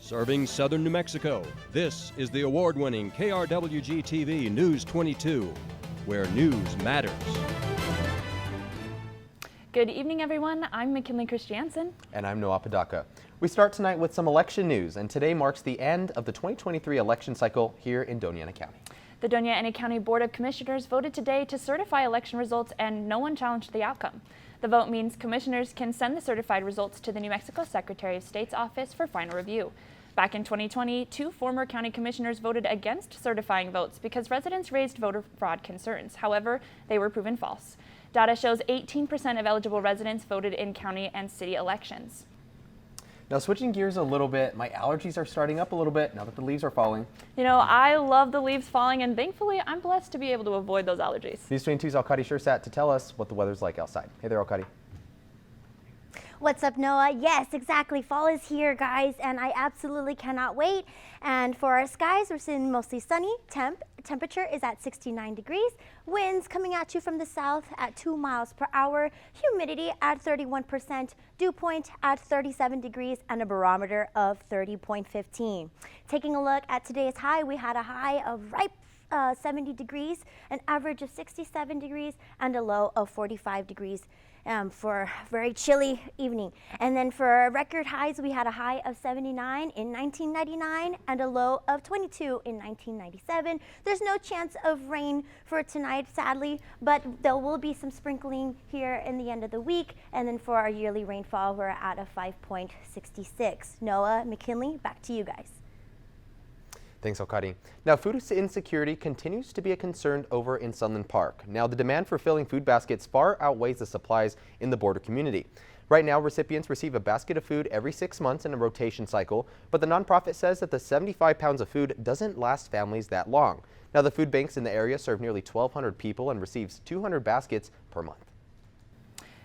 Serving southern New Mexico, this is the award-winning KRWG-TV News 22, where news matters. Good evening, everyone. I'm McKinley Christiansen. And I'm Noah Padaka. We start tonight with some election news, and today marks the end of the 2023 election cycle here in Doña Ana County. The Doña Ana County Board of Commissioners voted today to certify election results, and no one challenged the outcome. The vote means commissioners can send the certified results to the New Mexico Secretary of State's office for final review. Back in 2020, two former county commissioners voted against certifying votes because residents raised voter fraud concerns. However, they were proven false. Data shows 18% of eligible residents voted in county and city elections. Now, switching gears a little bit, my allergies are starting up a little bit now that the leaves are falling. You know, I love the leaves falling, and thankfully, I'm blessed to be able to avoid those allergies. News22's Alcati Shursat to tell us what the weather's like outside. Hey there, Alcati. What's up, Noah? Yes, exactly. Fall is here, guys, and I absolutely cannot wait. And for our skies, we're seeing mostly sunny. Temperature is at 69 degrees. Winds coming at you from the south at 2 miles per hour. Humidity at 31%. Dew point at 37 degrees and a barometer of 30.15. Taking a look at today's high, we had a high of 70 degrees, an average of 67 degrees, and a low of 45 degrees. For a very chilly evening. And then for our record highs, we had a high of 79 in 1999 and a low of 22 in 1997. There's no chance of rain for tonight, sadly, but there will be some sprinkling here in the end of the week. And then for our yearly rainfall, we're at a 5.66. Noah, McKinley, back to you guys. Thanks, Alcati. Now, food insecurity continues to be a concern over in Sunland Park. Now, the demand for filling food baskets far outweighs the supplies in the border community. Right now, recipients receive a basket of food every 6 months in a rotation cycle, but the nonprofit says that the 75 pounds of food doesn't last families that long. Now, the food banks in the area serve nearly 1,200 people and receives 200 baskets per month.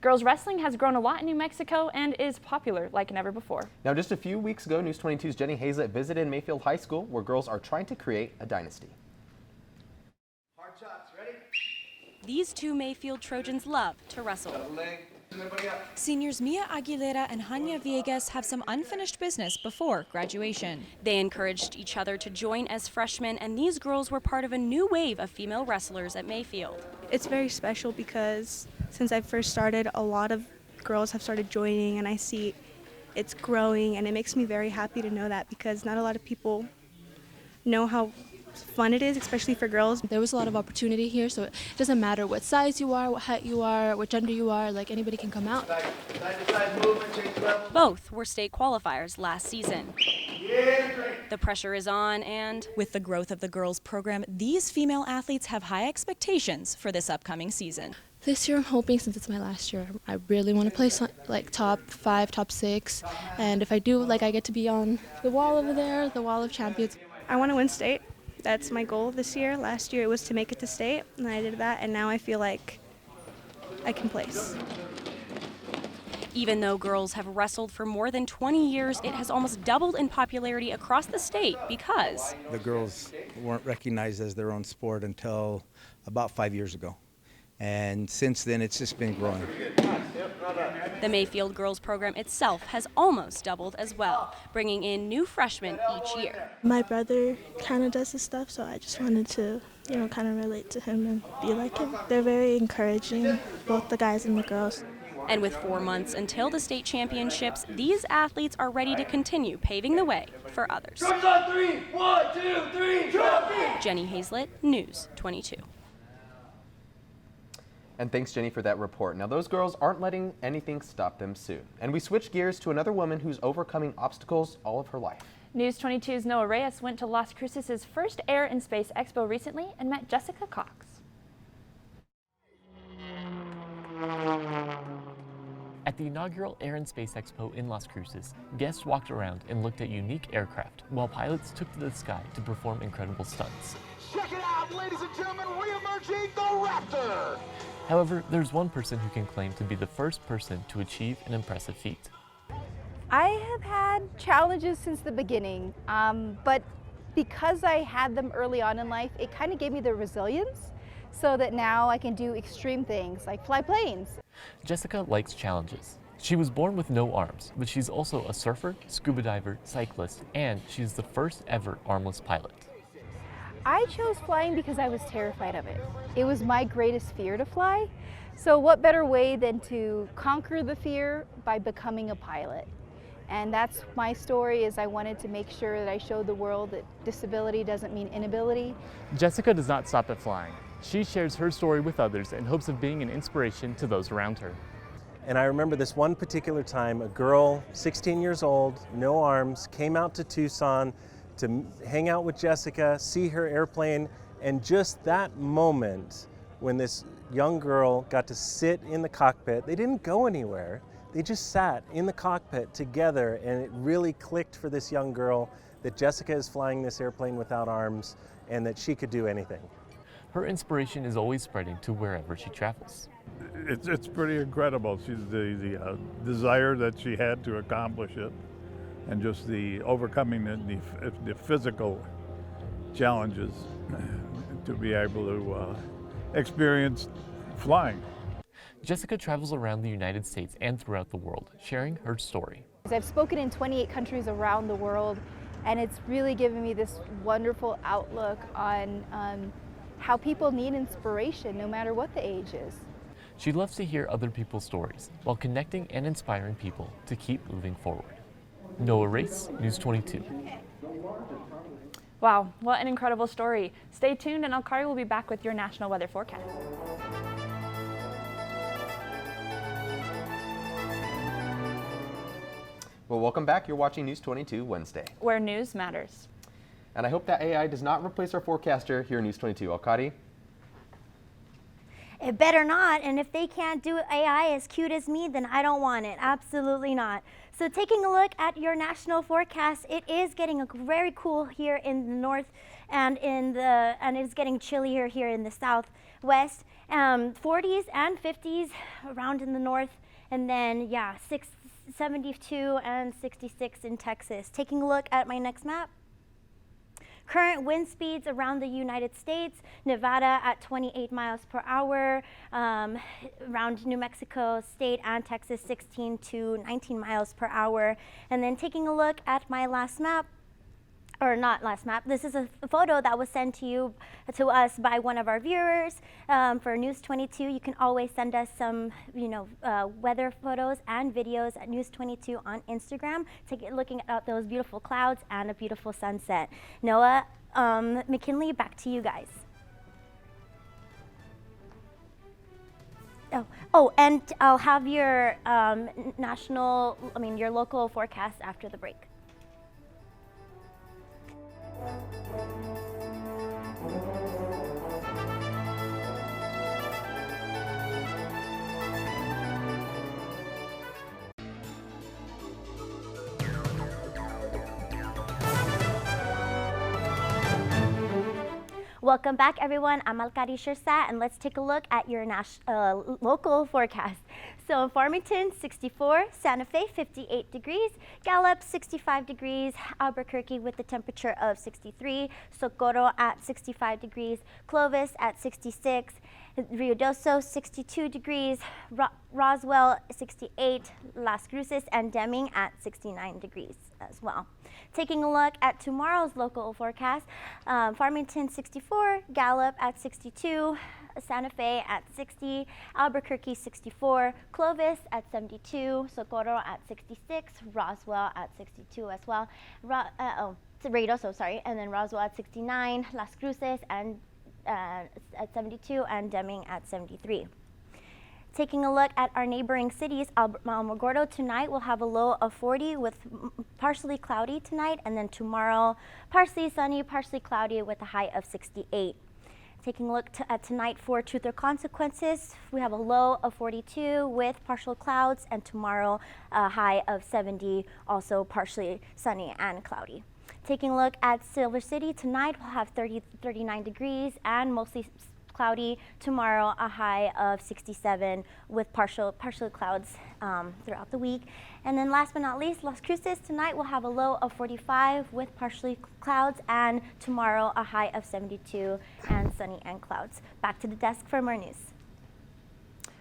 Girls wrestling has grown a lot in New Mexico and is popular like never before. Now, just a few weeks ago, News22's Jenny Hazlett visited Mayfield High School, where girls are trying to create a dynasty. Hard shots, ready? These two Mayfield Trojans love to wrestle. Seniors Mia Aguilera and Hanya Viegas have some unfinished business before graduation. They encouraged each other to join as freshmen, and these girls were part of a new wave of female wrestlers at Mayfield. It's very special because since I first started, a lot of girls have started joining, and I see it's growing, and it makes me very happy to know that because not a lot of people know how fun it is, especially for girls. There was a lot of opportunity here, so it doesn't matter what size you are, what height you are, what gender you are, like anybody can come out. Both were state qualifiers last season. The pressure is on, and with the growth of the girls program, these female athletes have high expectations for this upcoming season. This year I'm hoping, since it's my last year, I really want to play like top 5, top 6, and if I do, like I get to be on the wall over there, the wall of champions. I want to win state. That's my goal this year. Last year it was to make it to state, and I did that, and now I feel like I can place. Even though girls have wrestled for more than 20 years, it has almost doubled in popularity across the state because the girls weren't recognized as their own sport until about 5 years ago. And since then, it's just been growing. The Mayfield girls program itself has almost doubled as well, bringing in new freshmen each year. My brother kind of does this stuff, so I just wanted to, kind of relate to him and be like him. They're very encouraging, both the guys and the girls. And with 4 months until the state championships, these athletes are ready to continue paving the way for others. 3, 1, 2, 3, trophy! Jenny Hazlett, News 22. And thanks, Jenny, for that report. Now, those girls aren't letting anything stop them soon. And we switch gears to another woman who's overcoming obstacles all of her life. News 22's Noah Reyes went to Las Cruces' first Air and Space Expo recently and met Jessica Cox. At the inaugural Air and Space Expo in Las Cruces, guests walked around and looked at unique aircraft, while pilots took to the sky to perform incredible stunts. Check it out, ladies and gentlemen, re-emerging the Raptor! However, there's one person who can claim to be the first person to achieve an impressive feat. I have had challenges since the beginning, but because I had them early on in life, it kind of gave me the resilience so that now I can do extreme things like fly planes. Jessica likes challenges, She was born with no arms, but she's also a surfer, scuba diver, cyclist, and she's the first ever armless pilot. I chose flying because I was terrified of it. It was my greatest fear to fly. So what better way than to conquer the fear by becoming a pilot? And that's my story, is I wanted to make sure that I showed the world that disability doesn't mean inability. Jessica does not stop at flying. She shares her story with others in hopes of being an inspiration to those around her. And I remember this one particular time, a girl, 16 years old, no arms, came out to Tucson to hang out with Jessica, see her airplane, and just that moment when this young girl got to sit in the cockpit, they didn't go anywhere. They just sat in the cockpit together, and it really clicked for this young girl that Jessica is flying this airplane without arms and that she could do anything. Her inspiration is always spreading to wherever she travels. It's pretty incredible. She's the desire that she had to accomplish it, and just the overcoming the physical challenges to be able to experience flying. Jessica travels around the United States and throughout the world, sharing her story. I've spoken in 28 countries around the world, and it's really given me this wonderful outlook on how people need inspiration no matter what the age is. She loves to hear other people's stories while connecting and inspiring people to keep moving forward. Noah Race, News 22. Wow, what an incredible story. Stay tuned and Alkari will be back with your national weather forecast. Well, welcome back. You're watching News 22 Wednesday, where news matters. And I hope that AI does not replace our forecaster here in News 22. Alkari? It better not, and if they can't do AI as cute as me, then I don't want it. Absolutely not. So taking a look at your national forecast, it is getting very cool here in the north and it's getting chillier here in the southwest. 40s and 50s around in the north, and then 72 and 66 in Texas. Taking a look at my next map. Current wind speeds around the United States, Nevada at 28 miles per hour, around New Mexico State and Texas 16 to 19 miles per hour. And then taking a look at my last map, or not last map, this is a photo that was sent to us by one of our viewers for News 22. You can always send us some, weather photos and videos at News 22 on Instagram, looking at those beautiful clouds and a beautiful sunset. Noah, McKinley, back to you guys. Oh, and I'll have your your local forecast after the break. Welcome back, everyone. I'm Alkari Shirsat, and let's take a look at your local forecast. So Farmington, 64, Santa Fe, 58 degrees, Gallup, 65 degrees, Albuquerque with the temperature of 63, Socorro at 65 degrees, Clovis at 66, Rio Doso, 62 degrees, Roswell, 68, Las Cruces, and Deming at 69 degrees as well. Taking a look at tomorrow's local forecast, Farmington, 64, Gallup at 62, Santa Fe at 60, Albuquerque 64, Clovis at 72, Socorro at 66, Roswell at 62 as well, Rio Doso, sorry, and then Roswell at 69, Las Cruces and at 72, and Deming at 73. Taking a look at our neighboring cities, Alamogordo tonight will have a low of 40 with partially cloudy tonight, and then tomorrow partially sunny, partially cloudy with a high of 68. Taking a look at tonight for Truth or Consequences, we have a low of 42 with partial clouds, and tomorrow a high of 70, also partially sunny and cloudy. Taking a look at Silver City, tonight we'll have 39 degrees and mostly cloudy. Tomorrow a high of 67 with partial clouds throughout the week. And then last but not least, Las Cruces, tonight we'll have a low of 45 with partially clouds, and tomorrow a high of 72 and sunny and clouds. Back to the desk for more news.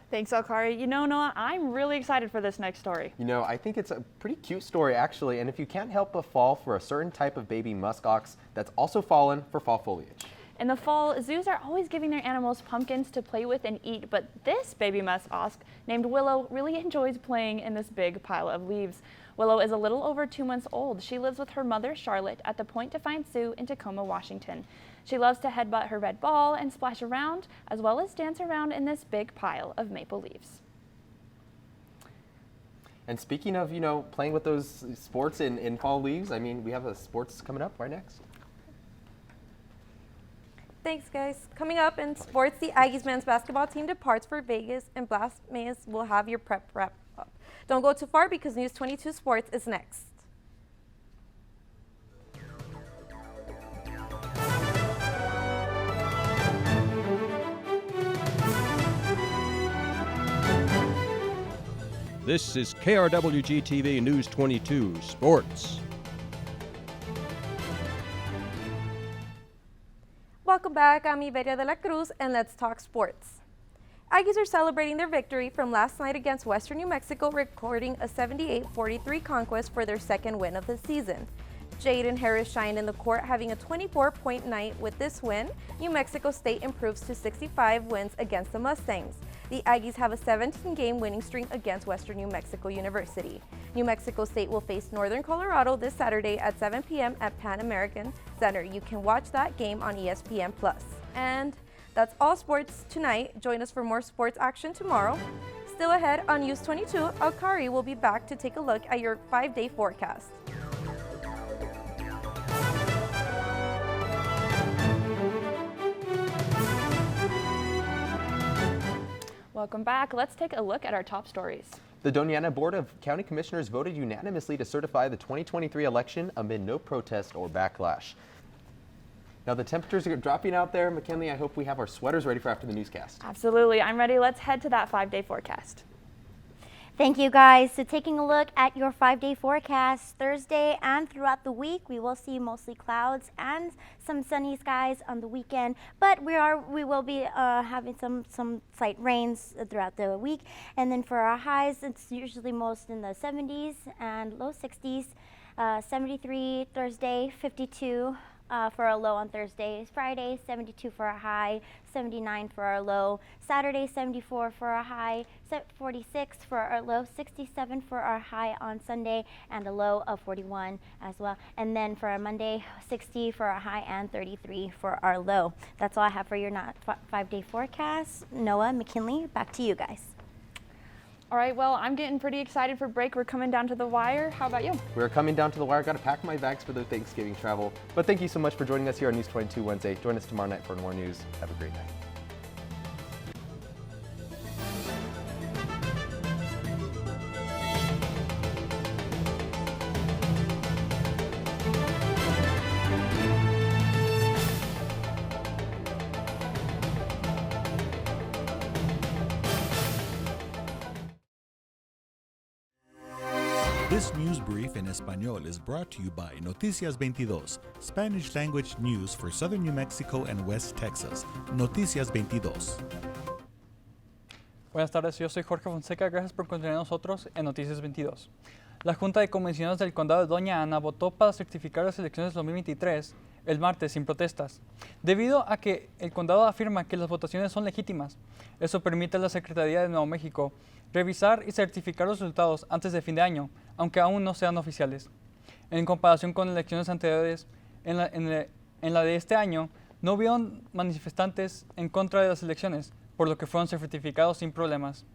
Thanks, Alkari. You know, Noah, I'm really excited for this next story. You know, I think it's a pretty cute story, actually, and if you can't help but fall for a certain type of baby muskox that's also fallen for fall foliage. In the fall, zoos are always giving their animals pumpkins to play with and eat, but this baby muskox, named Willow, really enjoys playing in this big pile of leaves. Willow is a little over 2 months old. She lives with her mother, Charlotte, at the Point Defiance Zoo in Tacoma, Washington. She loves to headbutt her red ball and splash around, as well as dance around in this big pile of maple leaves. And speaking of, you know, playing with those sports in fall leaves, I mean, we have sports coming up right next. Thanks, guys. Coming up in sports, the Aggies men's basketball team departs for Vegas, and Blast Mayes will have your prep wrap up. Don't go too far because News 22 Sports is next. This is KRWG-TV News 22 Sports. Welcome back. I'm Iberia de la Cruz, and let's talk sports. Aggies are celebrating their victory from last night against Western New Mexico, recording a 78-43 conquest for their second win of the season. Jaden Harris shined in the court, having a 24-point night. With this win, New Mexico State improves to 65 wins against the Mustangs. The Aggies have a 17-game winning streak against Western New Mexico University. New Mexico State will face Northern Colorado this Saturday at 7 p.m. at Pan American Center. You can watch that game on ESPN+. And that's all sports tonight. Join us for more sports action tomorrow. Still ahead on News 22, Alkari will be back to take a look at your 5-day forecast. Welcome back. Let's take a look at our top stories. The Doña Ana Board of County Commissioners voted unanimously to certify the 2023 election amid no protest or backlash. Now the temperatures are dropping out there. McKinley, I hope we have our sweaters ready for after the newscast. Absolutely. I'm ready. Let's head to that 5-day forecast. Thank you, guys. So taking a look at your 5-day forecast, Thursday and throughout the week, we will see mostly clouds and some sunny skies on the weekend, but we will be having some slight rains throughout the week. And then for our highs, it's usually most in the 70s and low 60s. 73 Thursday, 52 for our low on Thursday. Friday, 72 for our high, 79 for our low. Saturday, 74 for our high, 46 for our low, 67 for our high on Sunday, and a low of 41 as well. And then for our Monday, 60 for our high and 33 for our low. That's all I have for your 5-day forecast. Noah, McKinley, back to you guys. All right, well, I'm getting pretty excited for break. We're coming down to the wire. How about you? We're coming down to the wire. Got to pack my bags for the Thanksgiving travel. But thank you so much for joining us here on News 22 Wednesday. Join us tomorrow night for more news. Have a great night. This news brief in Español is brought to you by Noticias 22, Spanish language news for southern New Mexico and West Texas. Noticias 22. Buenas tardes, yo soy Jorge Fonseca, gracias por continuar con nosotros en Noticias 22. La Junta de Convencionados del Condado de Doña Ana votó para certificar las elecciones 2023 el martes sin protestas, debido a que el condado afirma que las votaciones son legítimas. Eso permite a la Secretaría de Nuevo México revisar y certificar los resultados antes de fin de año, aunque aún no sean oficiales. En comparación con elecciones anteriores, en la de este año no hubieron manifestantes en contra de las elecciones, por lo que fueron certificados sin problemas.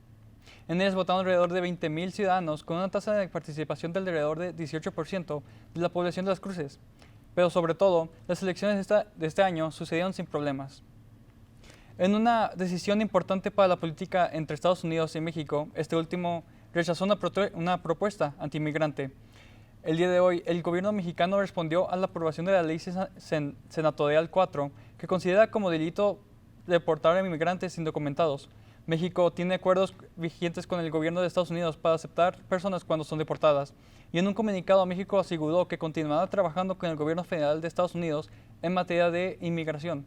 En ellas votaron alrededor de 20,000 ciudadanos con una tasa de participación del alrededor de 18% de la población de las Cruces. Pero sobre todo, las elecciones de este año sucedieron sin problemas. En una decisión importante para la política entre Estados Unidos y México, este último rechazó una propuesta antimigrante. El día de hoy, el gobierno mexicano respondió a la aprobación de la Ley Senatorial 4, que considera como delito deportar a inmigrantes indocumentados. México tiene acuerdos vigentes con el gobierno de Estados Unidos para aceptar personas cuando son deportadas. Y en un comunicado, México aseguró que continuará trabajando con el gobierno federal de Estados Unidos en materia de inmigración.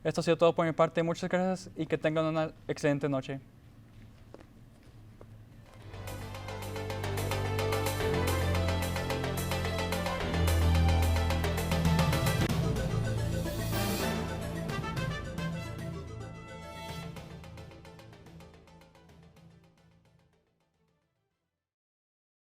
Esto ha sido todo por mi parte. Muchas gracias y que tengan una excelente noche.